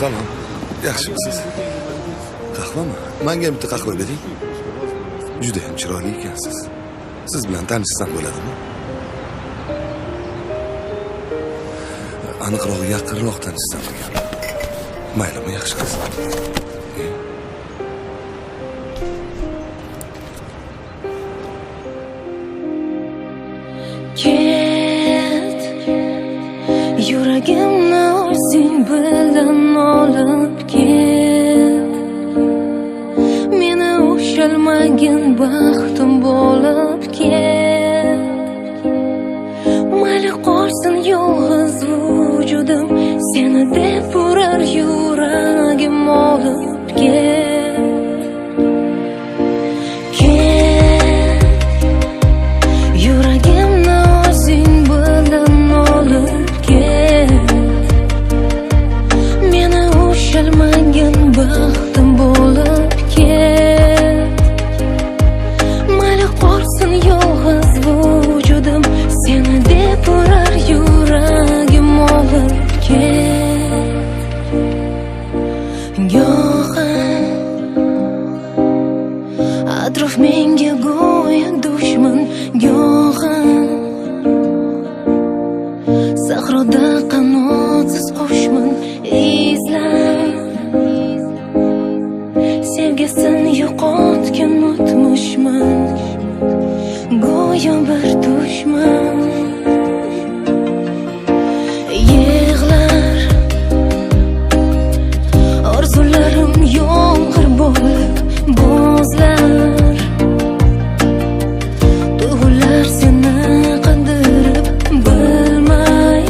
Salom. Yaxshimisiz? Qahvami? Menga bitta qahva bering. Juda ham chiroyli ekansiz. Siz bilan tanishsam bo'ladimi? Aniqroq, yaqinroq tanishsam degan. Maylimi, yaxshi qiz. Ket, yuragimni o'zing bilan olib ket. Meni ushalmagin baxtim bo'lib ket. Mayli qolsin yolg'iz vujudim, seni deb urar yuragim olib ket. Yuragimni o'zing bilan olib ket. Meni ushalmagin baxtim bo'lib ket. Mayli qolsin yolg'iz vujudim, seni deb urar yuragim olib ket. Go'yo atrof menga go'yo dushman, go'yo sahroda qanotsiz qushman. Izlay sevgisini yo'qotgan o'tmishman, go'yo bir dushman. Yig'lar orzularim yomg'ir bo'lib bo'zlar. Tuyg'ular seni qandirib bilmay,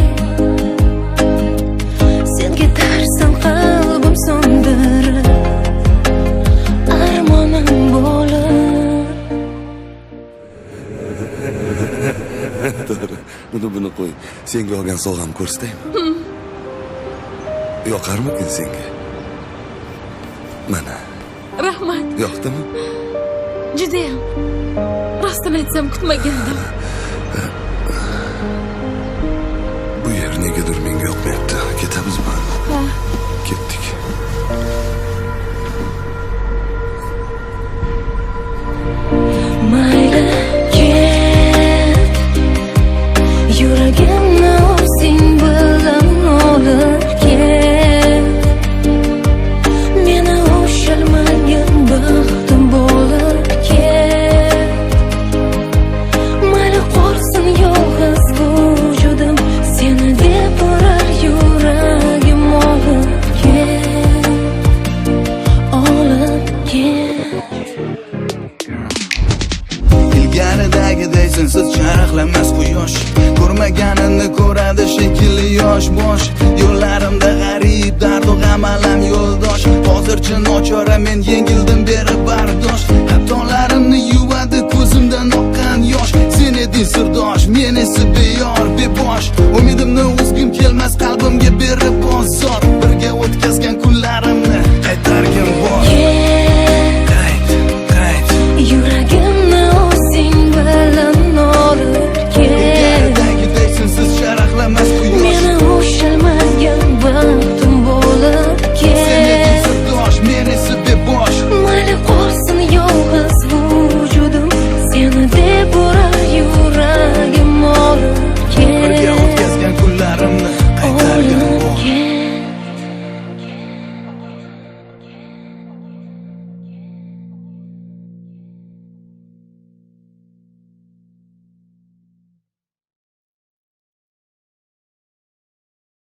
sen ketarsan qalbim so'ndirib, armonim bo'lib. To'g'ri, buni qo'y. Senga olgan sovg'am ko'rsataymi? Yoqarmikin senga? Mana. Rahmat. Yoqdimi? Judayam. Rostini aytsam kutmagandim. Bu yer negadir menga yoqmayapti. Ketamizmi? Ha. Ketdik. Mayli ket, yuragimni o'zing bilan olib ket. Meni ushalmagin baxtim bo'lib ket. Mayli qolsin yolg'iz vujudim, seni deb urar yuragim olib ket. Olib ket. Ilgaridagiday sensiz charaqlamas quyosh, ko'rmaganini ko'radi shekilli yosh bosh. Yo'llarimda g'arib dardu g'am alam yo'ldosh. Hozircha nochora men yengil